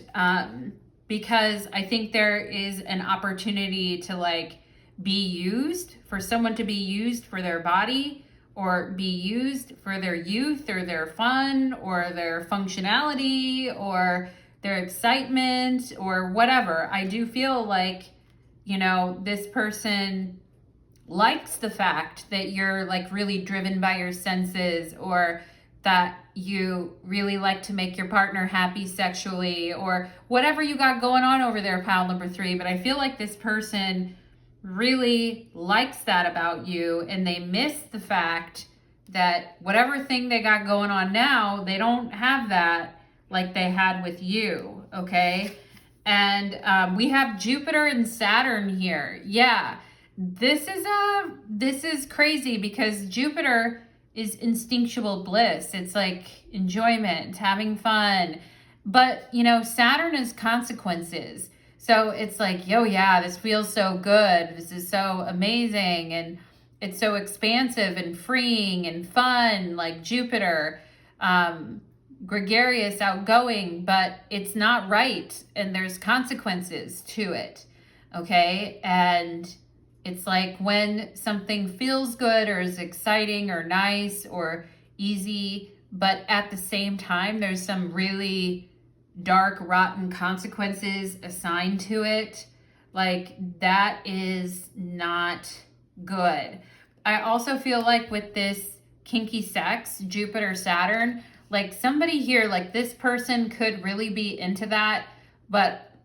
because I think there is an opportunity to like be used, for someone to be used for their body, or be used for their youth, or their fun, or their functionality, or their excitement, or whatever. I do feel like, you know, this person likes the fact that you're like really driven by your senses, or that you really like to make your partner happy sexually, or whatever you got going on over there, pile number 3. But I feel like this person really likes that about you, and they miss the fact that whatever thing they got going on now, they don't have that like they had with you, okay? And we have Jupiter and Saturn here. Yeah, this is crazy, because Jupiter is instinctual bliss. It's like enjoyment, having fun. But, you know, Saturn is consequences. So it's like, yo, yeah, this feels so good. This is so amazing. And it's so expansive and freeing and fun, like Jupiter, gregarious, outgoing, but it's not right. And there's consequences to it. Okay. And it's like when something feels good or is exciting or nice or easy, but at the same time, there's some really dark, rotten consequences assigned to it. Like, that is not good. I also feel like with this kinky sex, Jupiter, Saturn, like somebody here, like this person could really be into that,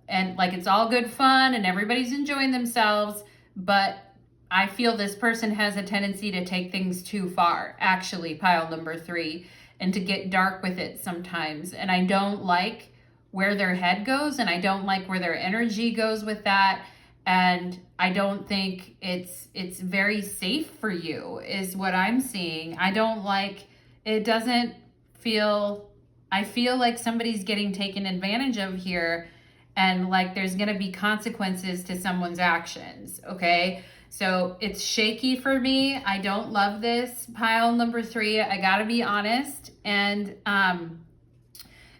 and like it's all good fun and everybody's enjoying themselves, but I feel this person has a tendency to take things too far, actually, pile number 3, and to get dark with it sometimes. And I don't like where their head goes, and I don't like where their energy goes with that. And I don't think it's very safe for you, is what I'm seeing. I don't like, it doesn't feel, I feel like somebody's getting taken advantage of here, and like there's going to be consequences to someone's actions. Okay. So it's shaky for me. I don't love this, pile number 3. I got to be honest. And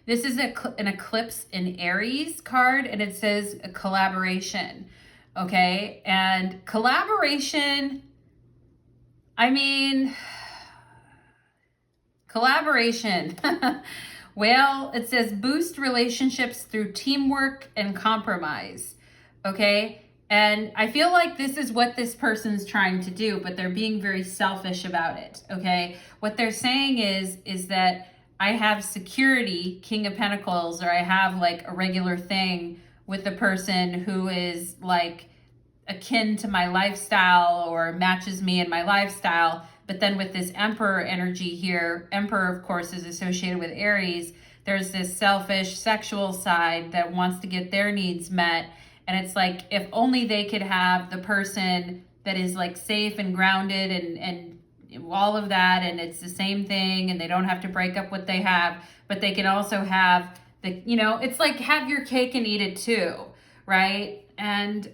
this is an eclipse in Aries card, and it says a collaboration. Okay. And collaboration, I mean, collaboration. Well, it says boost relationships through teamwork and compromise. Okay. And I feel like this is what this person's trying to do, but they're being very selfish about it. Okay. What they're saying is that I have security, King of Pentacles, or I have like a regular thing with the person who is like akin to my lifestyle or matches me in my lifestyle. But then with this Emperor energy here, Emperor, of course, is associated with Aries. There's this selfish sexual side that wants to get their needs met. And it's like, if only they could have the person that is like safe and grounded and all of that, and it's the same thing, and they don't have to break up what they have, but they can also have the, it's like have your cake and eat it too, right? And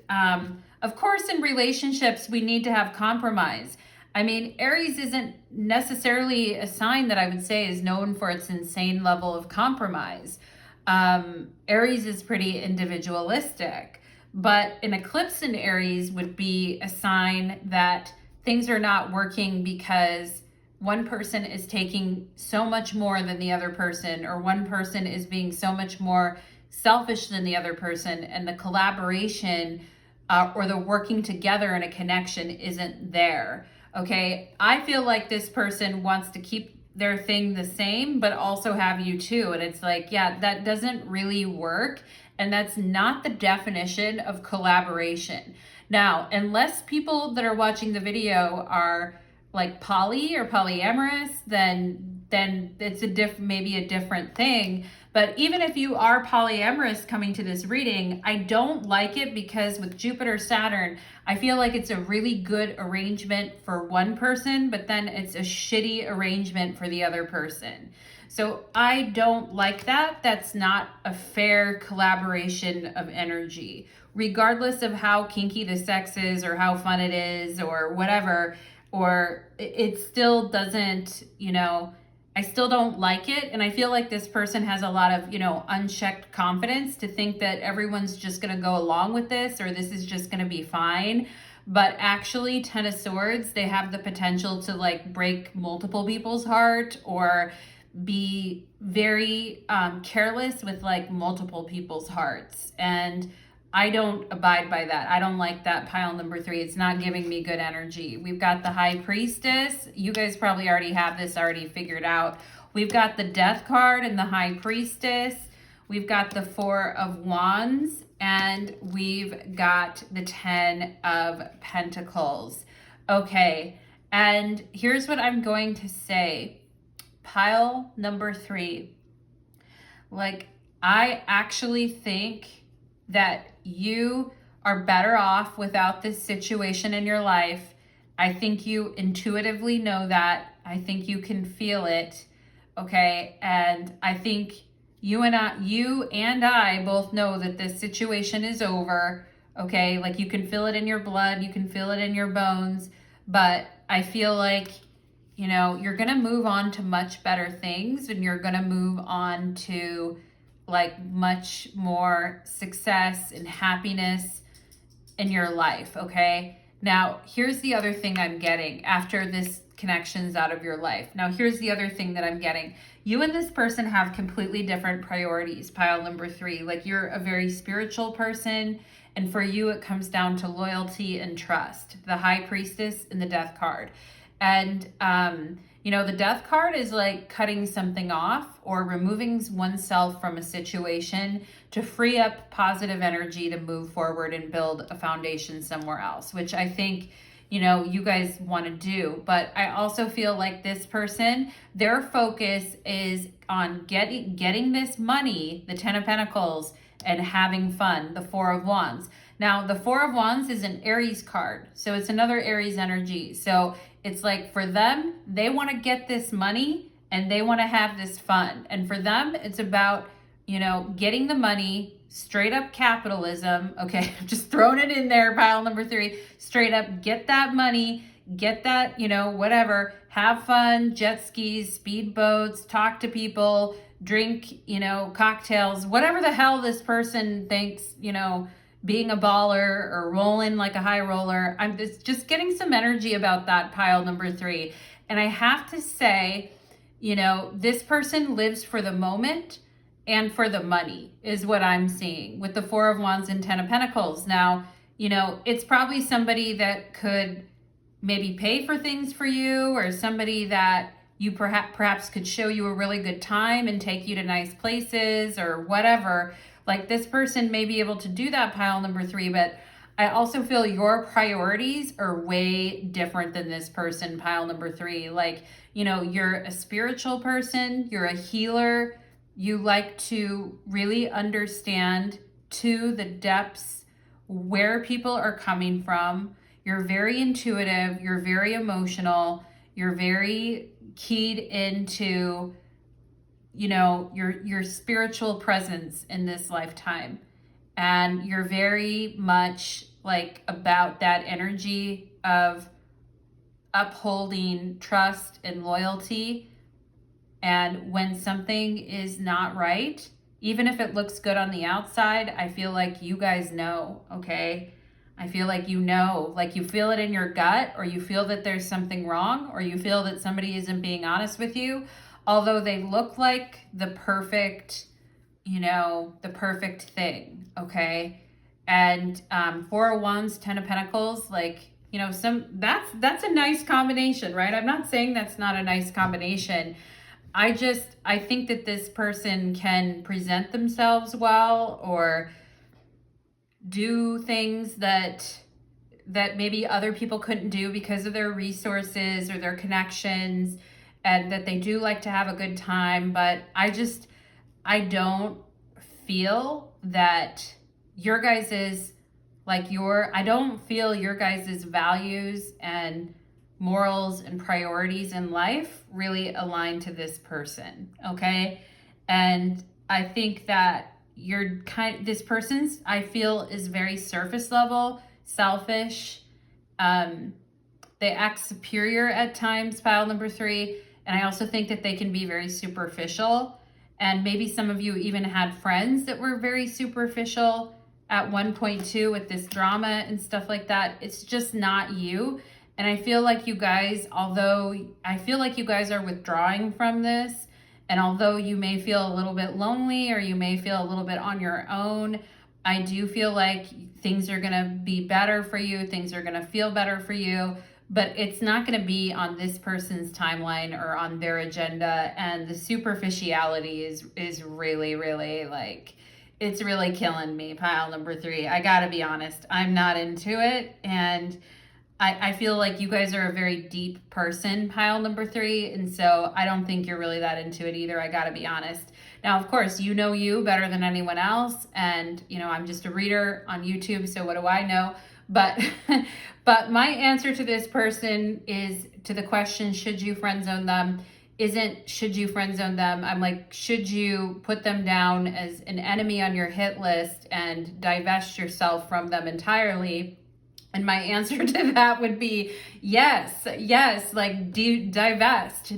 of course, in relationships, we need to have compromise. I mean, Aries isn't necessarily a sign that I would say is known for its insane level of compromise. Aries is pretty individualistic, but an eclipse in Aries would be a sign that things are not working because one person is taking so much more than the other person, or one person is being so much more selfish than the other person, and the collaboration or the working together in a connection isn't there. Okay, I feel like this person wants to keep their thing the same, but also have you too. And it's like, yeah, that doesn't really work. And that's not the definition of collaboration. Now, unless people that are watching the video are like poly or polyamorous, then it's maybe a different thing. But even if you are polyamorous coming to this reading, I don't like it because with Jupiter, Saturn, I feel like it's a really good arrangement for one person, but then it's a shitty arrangement for the other person. So I don't like that. That's not a fair collaboration of energy, regardless of how kinky the sex is or how fun it is or whatever, or it still doesn't, I still don't like it. And I feel like this person has a lot of, unchecked confidence to think that everyone's just going to go along with this, or this is just going to be fine. But actually, Ten of Swords, they have the potential to like break multiple people's heart or be very careless with like multiple people's hearts. And I don't abide by that. I don't like that, pile number 3. It's not giving me good energy. We've got the High Priestess. You guys probably already have this already figured out. We've got the Death card and the High Priestess. We've got the 4 of Wands, and we've got the 10 of Pentacles. Okay, and here's what I'm going to say. Pile number 3. Like, I actually think that you are better off without this situation in your life. I think you intuitively know that. I think you can feel it. Okay. And I think you and I both know that this situation is over, okay? Like, you can feel it in your blood, you can feel it in your bones, but I feel like, you know, you're going to move on to much better things, and you're going to move on to like much more success and happiness in your life, okay? Now, here's the other thing I'm getting after this connection's out of your life. Now, here's the other thing that I'm getting. You and this person have completely different priorities, pile number 3. Like, you're a very spiritual person, and for you, it comes down to loyalty and trust. The High Priestess and the Death card. And, you know, the Death card is like cutting something off or removing oneself from a situation to free up positive energy to move forward and build a foundation somewhere else, which I think, you know, you guys want to do. But I also feel like this person, their focus is on getting this money, the 10 of Pentacles, and having fun, the 4 of Wands. Now, the 4 of Wands is an Aries card, so it's another Aries energy. So it's like, for them, they want to get this money and they want to have this fun. And for them, it's about, you know, getting the money, straight up capitalism. Okay, I'm just throwing it in there, pile number 3. Straight up, get that money, get that, you know, whatever, have fun, jet skis, speedboats, talk to people, drink, you know, cocktails, whatever the hell this person thinks, you know, being a baller or rolling like a high roller. I'm just getting some energy about that, pile number 3. And I have to say, you know, this person lives for the moment and for the money is what I'm seeing with the 4 of Wands and 10 of Pentacles. Now, you know, it's probably somebody that could maybe pay for things for you, or somebody that you perhaps could show you a really good time and take you to nice places or whatever. Like, this person may be able to do that, pile number 3, but I also feel your priorities are way different than this person, pile number 3. Like, you know, you're a spiritual person, you're a healer, you like to really understand to the depths where people are coming from. You're very intuitive, you're very emotional, you're very keyed into, you know, your spiritual presence in this lifetime. And you're very much like about that energy of upholding trust and loyalty. And when something is not right, even if it looks good on the outside, I feel like you guys know, okay? I feel like you know, like you feel it in your gut, or you feel that there's something wrong, or you feel that somebody isn't being honest with you, although they look like the perfect, you know, the perfect thing, okay? And 4 of Wands, 10 of Pentacles, like, you know, that's a nice combination, right? I'm not saying that's not a nice combination. I think that this person can present themselves well, or do things that maybe other people couldn't do because of their resources or their connections, and that they do like to have a good time. But I don't feel that your guys's, like, I don't feel your guys's values and morals and priorities in life really align to this person, okay? And I think that this person's, I feel, is very surface level, selfish. They act superior at times, pile number 3. And I also think that they can be very superficial. And maybe some of you even had friends that were very superficial at one point too, with this drama and stuff like that. It's just not you. And I feel like you guys, although I feel like you guys are withdrawing from this, and although you may feel a little bit lonely, or you may feel a little bit on your own, I do feel like things are going to be better for you. Things are going to feel better for you, but it's not going to be on this person's timeline or on their agenda. And the superficiality is really, really, like, it's really killing me, pile number 3. I got to be honest. I'm not into it. And I feel like you guys are a very deep person, pile number 3. And so I don't think you're really that into it either. I got to be honest. Now, of course, you know you better than anyone else. And, you know, I'm just a reader on YouTube. So what do I know? But, but my answer to this person is, to the question, should you friend zone them, isn't should you friend zone them. I'm like, should you put them down as an enemy on your hit list and divest yourself from them entirely? And my answer to that would be yes, like divest,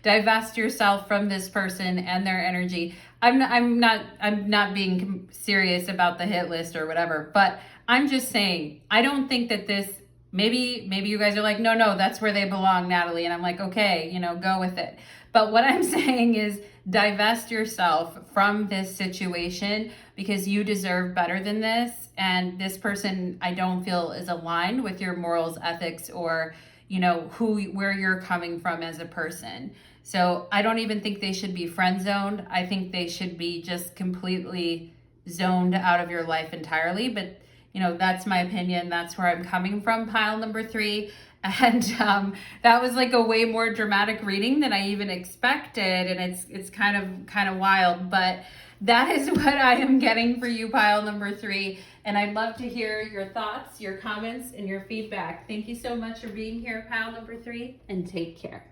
divest yourself from this person and their energy. I'm not being serious about the hit list or whatever, but I'm just saying, I don't think that this, maybe you guys are like, no, that's where they belong, Natalie. And I'm like, okay, go with it. But what I'm saying is divest yourself from this situation because you deserve better than this. And this person, I don't feel is aligned with your morals, ethics, or, where you're coming from as a person. So I don't even think they should be friend zoned. I think they should be just completely zoned out of your life entirely. But that's my opinion. That's where I'm coming from, pile number 3. And that was like a way more dramatic reading than I even expected. And it's kind of wild, but that is what I am getting for you, pile number 3. And I'd love to hear your thoughts, your comments, and your feedback. Thank you so much for being here, pile number 3, and take care.